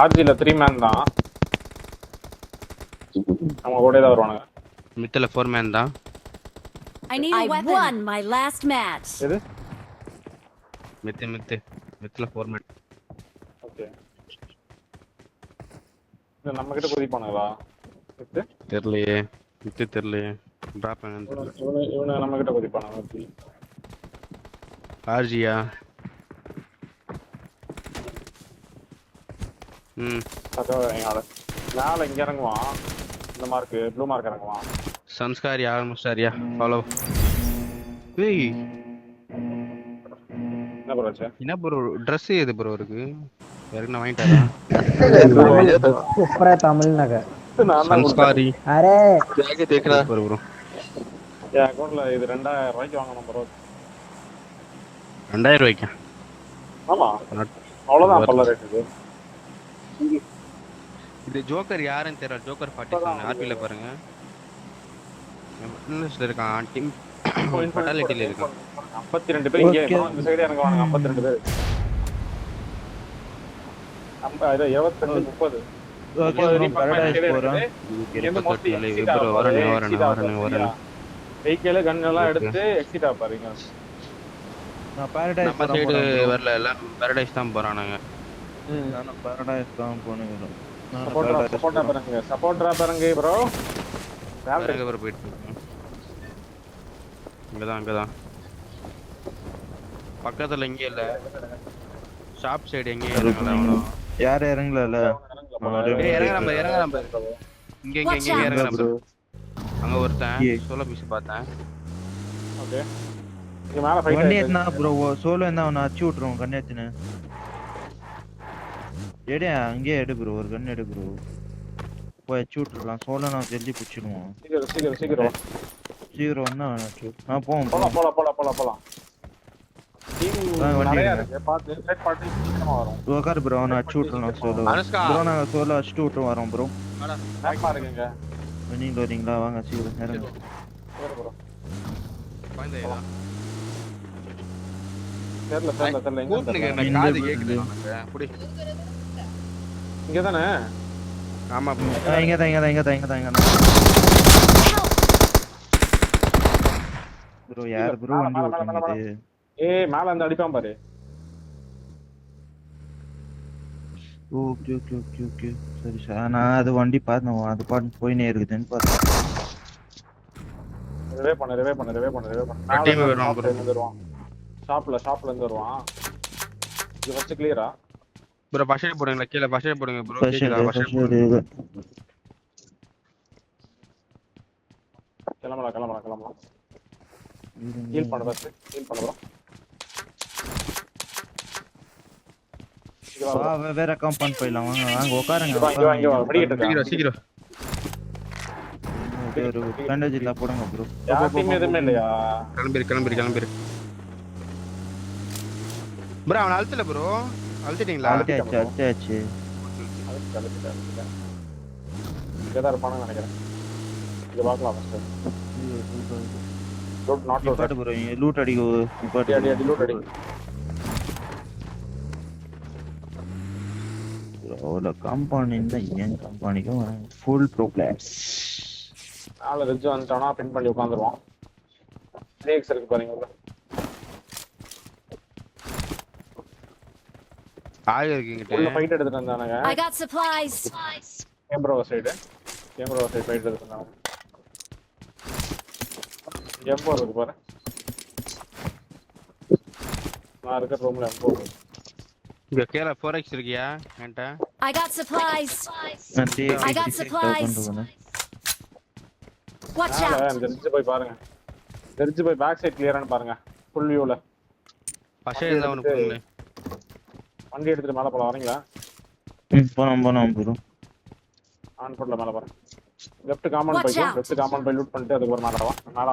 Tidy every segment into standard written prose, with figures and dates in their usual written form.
ஆர்ஜில 3 man தான். அவங்க கூட தான் வருவானுங்க. மித்தல 4 மேன் தான். I won my last match. எது? மித்தல 4 மேன். ஓகே. இது நம்ம கிட்ட குதிப்பானுங்களா? தெரியலையே. தெரியலையே. டிராப் பண்ணேன்னு தெரியல. இவனை நம்ம கிட்ட குதிப்பானுங்க. ஆர்ஜியா. மேல இங்க இறங்குவான். இந்த மார்க் ப்ளூ மார்க் இறங்குவான். சன்ஸ்காரியா ஆல்மோஸ்டாரியா ஃபாலோ. ஏய் என்ன ப்ரோ ஆச்சு? என்ன ப்ரோ Dress எது ப்ரோ இருக்கு? யாருக்கு நான் வாங்கிட்டாரா? சூப்பரா தமிழ் நகை. சன்ஸ்காரி. அரே கேக்க தேக்கறா ப்ரோ. என் அக்கவுண்ட்ல இது 2000 ரூபாய்க்கு வாங்கணும் ப்ரோ. 2000 ரூபாய்க்கு. ஆமா. அவ்வளவுதான் பல்ல ரேட் இது. இது ஜோக்கர் யாருன்னு தெரியல. ஜோக்கர் 47 ஆர்பில பாருங்க. இன்னஸ்ல இருக்கான். டீம் ஃபட்டாலிட்டில இருக்கான். 52 பேர் இங்க இந்த சைடு இறங்குவாங்க. 52 பேர். நம்ம இது 22 30. ஓகே பாரடைஸ் போறோம். வரணும். வெஹிக்கிள் கன் எல்லாம் எடுத்து எக்ஸிட் ஆபாருங்க. நான் பாரடைஸ் நம்ம சைடு வரல. எல்லாம் பாரடைஸ் தான் போறானுங்க. நான் பாரடைஸ் தான் போறேன். சப்போர்ட்டரா பாருங்க ப்ரோ. வேற ப்ரோ போயிட்டு இருக்கேன். அங்கதான். பக்கத்துல எங்க இல்ல. ஷாப் சைடு எங்க இறங்கலாம். யார் இறங்கல. இறங்கலாம். இங்க இறங்கலாம் ப்ரோ. அங்க ஒருத்தன் சோலோ பீஸ் பார்த்தேன். ஓகே. இங்க மேல ஃபைட் வண்டி என்ன ப்ரோ சோலோ என்ன அவன அடிச்சு விட்டுறோம் கண்ணேத்துன. ஏடா அங்கே எடு ப்ரோ ஒரு கன் எடு ப்ரோ. போய் அடிச்சு விட்டுறலாம். சோலோ நான் ஜெல்லி புடிச்சிடுவோம். சீக்கிரம். சீக்கிரம் நான் போலாம். நிறைய இருக்கு. பார்த்து செட் பார்ட்டி சீக்கிரமா வரும். உட்கார் ப்ரோ நான் அடிச்சு விட்டுறலாம் சோலோ. ப்ரோ நாங்க சோலோ அடிச்சு விட்டு வரோம் ப்ரோ. மேப் பாருங்க. நீங்க வரீங்களா வாங்க சீக்கிரம் இறங்க. ப்ரோ. பாயிண்டா. தெரியல எங்க காது கேக்குது எனக்கு. புடி. இங்க தானே? ஆமா இங்க தான். ப்ரோ யார் ப்ரோ வண்டி ஓட்டுறது? ஏய் மேல அந்த அடிப்பான் பாரு. ஓகே சரி சார். நான் அது வண்டி பார்த்தேன். அது பாட்டு போயினே இருக்குதுன்னு பார்த்தேன். ரிவே பண்ணு. டீம் வருவான். ஷாப்ல இருந்து வருவான். இது ஃபர்ஸ்ட் கிளியரா? ப்ரோ பஷேட் போடுங்க. கீழ பஷேட் போடுங்க ப்ரோ. கிளம்பலாம். ஹீல் பண்ணு ப்ரோ. வேற காம்பவுண்ட் போயிடலாம். வாங்க உட்காருங்க. இங்க வா. சீக்கிரம். ஒரு பேண்டேஜ் இல்ல போடுங்க ப்ரோ. யாருமே எதுமே இல்லையா? கிளம்பிரு. ப்ரோ அவன் அழுத்தல ப்ரோ. அழுத்திட்டீங்களா? அழுத்தியாச்சு. இங்கதான் இருப்பானு நினைக்கிறேன். இங்க பார்க்கலாம் first. Loot not loot bro. Loot அடிக்கு. அடி லூட் அடி. ப்ரோ காம்பவுண்ட் இந்த ஏன் காம்பவுண்டுக்கு ஃபுல் ப்ரோ பிளேயர்ஸ். நாளை ரெஜ் வந்துட்டானா பின் பண்ணி உட்காந்துருவான். 3x இருக்கு பாருங்க. ஆக இருக்குங்கிட்ட. உள்ள ஃபைட் எடுத்துட்டு வந்தானுங்க. I got supplies. Camera side fight எடுத்துட்டு வந்தாங்க. M4 இருக்கு பாரு. நான் இருக்க ரூம்ல M4. இங்க கேல 4x இருக்கியா? என்கிட்ட. I got supplies. Watch out. தெரிஞ்சு போய் பாருங்க. போய் பேக் சைடு கிளியரான்னு பாருங்க. ஃபுல் வியூல. பஷேட் தான் ஒன்னு போடுங்க. வண்டி எடுத்துட்டு மேல போலாம். வரீங்களா? போலாம் ப்ரோ. ஆன் ஃபுட்ல மேல போறேன். லெஃப்ட் காம்பவுண்ட் போய் லூட் பண்ணிட்டு அதுக்கு ஒரு மேல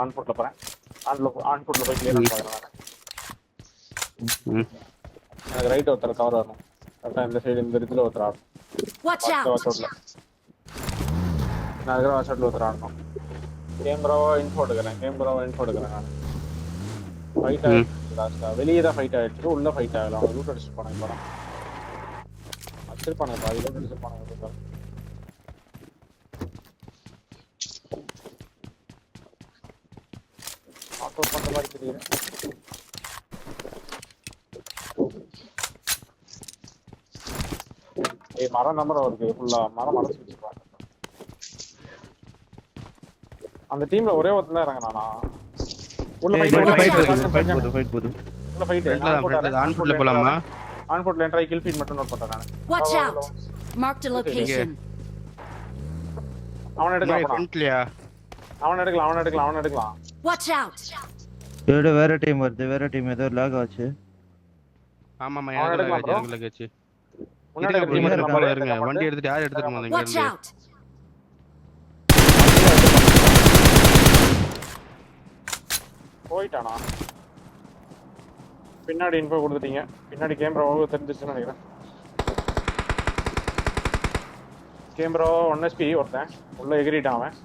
ஆன் ஃபுட்ல போறேன். ஆன் ஃபுட்ல போய் கிளியரா பாக்குறேன். எனக்கு ரைட் ஒருத்தர் கவர் வரணும். கரெக்டா இந்த சைடு இந்த இடத்துல ஒருத்தர் ஆடணும். Watch out. நான் அதுக்கு வாட்ச் அவுட்ல ஒருத்தர் ஆடணும். கேமராவா இன்ஃபோ எடுக்கிறேன் நான். ஃபைட் ஆயிடுச்சு லாஸ்டா. வெளியே தான் ஃபைட் ஆயிடுச்சு. உள்ள ஃபைட் ஆகல. அவங்க லூட் அடிச்சு போனாங்க. திருப்பானுங்க பாதி லோட் திருப்பானுங்க. ஆட்டோ பண்ற மாதிரி தெரியுது. மரம் நம்பர் வருது ஃபுல்லா மரம் மனசு வச்சுப்பாங்க. அந்த டீம்ல ஒரே ஒருத்தன் தான் இறங்கினானா உள்ள ஃபைட் போகுது. உள்ள ஃபைட் ஆன் ஃபுட்ல போலாமா? ஆன் ஃபுட்ல என்ட்ரை கில் ஃபீட் மட்டும் நோட் பண்றேன் நான். Watch out. Marked a location. அவன் எடுக்கலாம். ஃப்ரண்ட்லயா? அவன் எடுக்கலாம். Watch out. வேற டீம் வருது. வேற டீம் ஏதோ லாக் ஆச்சு. ஆமாமா எனக்கு லகேஜ். முன்னாடி இருங்க வண்டி எடுத்துட்டு யார் எடுத்துட்டு போறீங்க Watch இங்க? out. போயிட்டானா? பின்னாடி இன்ஃபோ கொடுத்துட்டீங்க. பின்னாடி கேமரா தெரிஞ்சிச்சுன்னு நினைக்கிறேன். கேமரா 1 HP ஒருத்தன் உள்ள எகிரிட்டான் அவன்.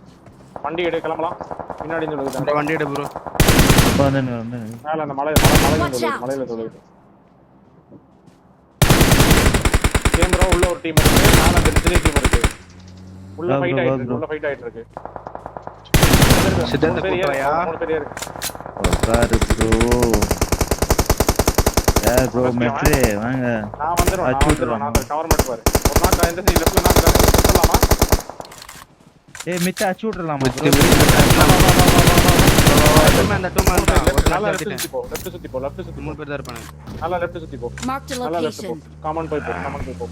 வண்டி எடு கிளம்பலாம். பின்னாடி சொல்லுது. அந்த வண்டி எடு ப்ரோ. வந்து மேல அந்த மலையில சொல்லுது. கேமரா உள்ள ஒரு டீம் இருக்கு. மேல அந்த ரெண்டு டீம் இருக்கு. உள்ள ஃபைட் ஆயிட்டு இருக்கு. சித்தார்த்த கூட்டயா? 3 பேர் இருக்கு. பாரு ப்ரோ. ப்ரோ மெட்ரே வாங்க. நான் வந்துறேன். நான் கவர் மட்டும் பாரு. ஒரு நாள் இந்த சைடு லெஃப்ட்ல நான் சொல்லலாமா? மித்த அச்சு விட்டுறலாமா ப்ரோ? அந்த டூ மேன் தான். ஒரு நல்லா நாள் லெஃப்ட் சுத்தி போ. மூணு பேர் தான் இருப்பாங்க. நல்லா லெஃப்ட் சுத்தி போ. Marked a நல்லா லெஃப்ட் போ. location. காமன் போய் போ.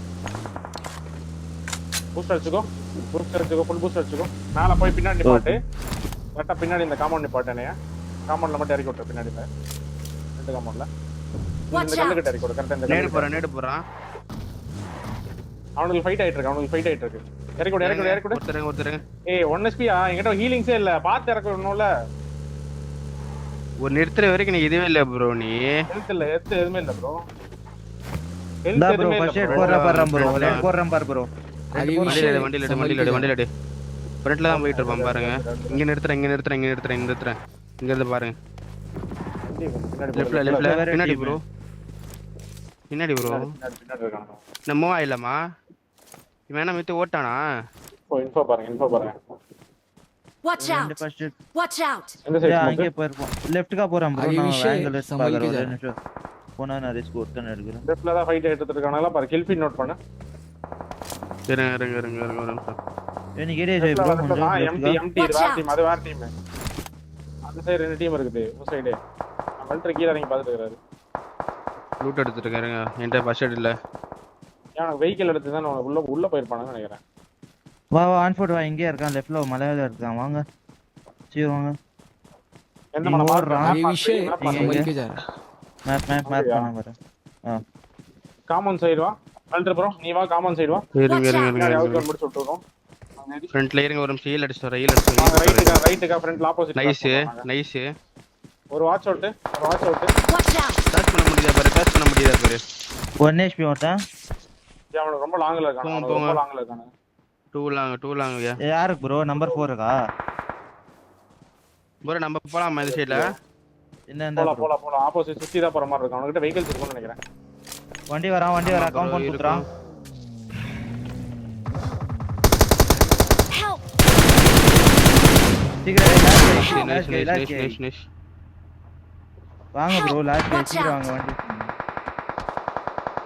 பூஸ்ட் அடிச்சுக்கோ. ஃபுல் பூஸ்ட் அடிச்சுக்கோ. மேல போய் பின்னாடி நிப்பாட்டு. கரெக்டா பின்னாடி இந்த காம்பவுண்ட் நிப்பாட்டனே. காம்பவுண்ட்ல மட்டும் இறக்கி விட்டுற பின்னாடி ரெண்டு காம்பவுண்ட்ல. இந்த கல்லு கிட்ட இறக்கி விடு. கரெக்டா இந்த நேடு போறான். அவனுக்கு ஃபைட் ஆயிட்டு இருக்கு. இறக்கி விடு. ஒருத்தருங்க. ஏய் 1 HP என்கிட்ட ஹீலிங்ஸே இல்ல. பாத்து இறக்க விடணும்ல. ஒரு நிறுத்துற வரைக்கும் நீ இதுவே இல்ல ப்ரோ. நீ ஹெல்த் எதுவுமே இல்ல ப்ரோ. டா ப்ரோ ஃபர்ஸ்ட் எய்ட் போறறேன் ப்ரோ. லேட் போறறேன் பாரு ப்ரோ. வண்டியில எடு. ஃப்ரண்ட்ல தான் போயிட்டு இருப்பான் பாருங்க. இங்க நிறுத்துறேன். இங்க இருந்து பாருங்க. லெஃப்ட்ல பின்னாடி ப்ரோ. பின்னாடி இருக்கானோ. நம்ம ஆயிலமா இவன் என்ன மித்து ஓட்டானா? இன்ஃபோ பாருங்க. Watch out. Watch out. எந்த சைடு அங்கே போறோம். லெஃப்ட்கா போறோம் ப்ரோ. நான் ஆங்கிள் பாக்குறேன். ஒரு நிமிஷம். போனா நான் ரிஸ்க் ஒர்க் எடுக்கிறேன். லெஃப்ட்ல தான் ஃபைட் எடுத்துட்டு இருக்கானல பாரு. கில் ஃபீட் நோட் பண்ணு. இருங்க ஒரு நிமிஷம். எனக்கு ஏரியா ஜெய் ப்ரோ. எம்டி இது வேற டீம். அந்த சைடு ரெண்டு டீம் இருக்குது. ஒரு சைடு நான் வல்டர் கீழ இறங்கி பாத்துட்டு இருக்காரு. லூட் எடுத்துட்டு இருக்காருங்க. என்கிட்ட பஸ் இல்ல. நான் வெஹிக்கிள் எடுத்து தான் உள்ள போயிருப்பானு நினைக்கிறேன். வா ஆன்ஃபோர்ட் வா. இங்கே இருக்கான். லெஃப்ட்ல மலையில இருக்கான். வாங்க சீ வாங்க. எந்த மலை ஓடுறான்? மேப் மேப் பண்ண வரேன். காமன் சைடு வா. வல்டர் ப்ரோ நீ வா. காமன் சைடு வா. இருங்க. அவுட் முடிச்சு விட்டுறோம். ஃப்ரண்ட்ல இருங்க. ஒரு நிமிஷம் ஹீல் அடிச்சு ரைட்டுக்கா ஃப்ரண்ட்ல ஆப்போசிட். நைஸ். ஒரு watch out. Watch out. Touch பண்ண முடியல பாரு. 1 HP ஓட்டா. அவன் ரொம்ப லாங்ல இருக்கான். டூ லாங் யாருக்கு ப்ரோ? நம்பர் 4 இருக்கா ப்ரோ? நம்ம போலாமா இந்த சைடுல? என்ன போலாம். ஆப்போசிட் சுத்தி தான் போற மாதிரி இருக்கு. அவன்கிட்ட வெஹிக்கிள்ஸ் இருக்கும்னு நினைக்கிறேன். வண்டி வரா காம்பவுண்ட் குத்துறான். Help. நைஸ். வாங்க ப்ரோ. லாஸ்ட் சீக்கிரம் வாங்க. வண்டி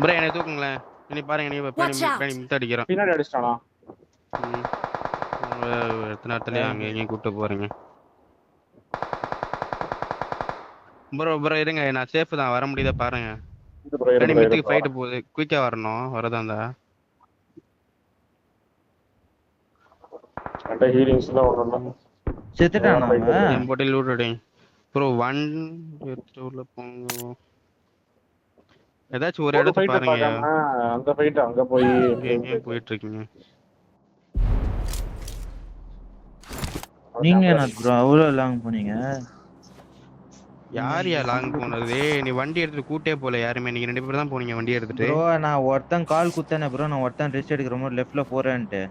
ப்ரோ என்னை தூக்குங்களேன். இனி பாருங்க. நீ பின்னாடி மித்த அடிக்கிறான். பின்னாடி அடிச்சிட்டானா? எத்தனை இடத்துல அங்க எங்கேயும் கூப்பிட்டு போறீங்க ப்ரோ? இருங்க நான் சேஃப் தான். வர முடியுதா பாருங்க. மித்துக்கு ஃபைட் போகுது. குயிக்கா வரணும். வரதா இருந்தா ஹீலிங்ஸ் தான் ஒண்ணும் செத்துட்டானா அவன்? போட்டு லூட் அடிங்க ப்ரோ. 1 எடுத்துல போங்க. ஏதாச்சும் ஒரு இடத்துல பாருங்க. அந்த ஃபைட் அங்க போய் எங்க போயிட்டு இருக்கீங்க நீங்க? என்ன ப்ரோ அவ்வளவு லாங் போனீங்க? யார் லாங் போனது? நீ வண்டி எடுத்துட்டு கூட்டே போல யாருமே. நீங்க 2 பேர் தான் போனீங்க வண்டி எடுத்துட்டு. ப்ரோ நான் ஒருத்தன் கால் குத்தனே ப்ரோ. நான் ஒருத்தன் ரெஸ்ட் எடுக்கிற மாதிரி லெஃப்ட்ல போறேன்ட்டு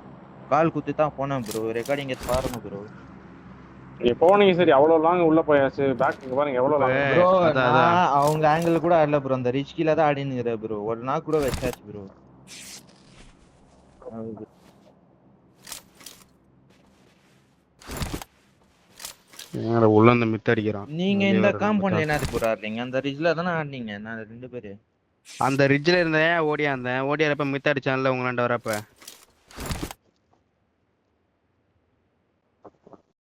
கால் குத்தி தான் போனேன் ப்ரோ. ரெக்கார்டிங் எடுத்து பாருங்க ப்ரோ. நீ போனீங்க சரி. அவ்வளவு லாங் உள்ள போயாச்சு. பேக் இங்க பாருங்க எவ்வளவு லாங் ப்ரோ. அவங்க ஆங்கிள் கூட ஆடல ப்ரோ. அந்த ரிச் கீழ தான் ஆடினுங்கற ப்ரோ. ஒரு நாள் கூட வெச்சாச்சு ப்ரோ. எங்கடா உள்ள இந்த மித்த அடிக்கிறான். நீங்க வெளிய இந்த வர காம்பவுண்ட்ல பார்த்தா. என்னது ப்ரோ ஆடுறீங்க? அந்த ரிஜ்ல தானே ஆடுனீங்க நான் 2 பேரு. அந்த ரிட்ஜ்ல இருந்தேன் ஓடியாந்தேன். ஓடியாரப்ப மித்த அடிச்சான்ல உங்களாண்ட வரப்ப.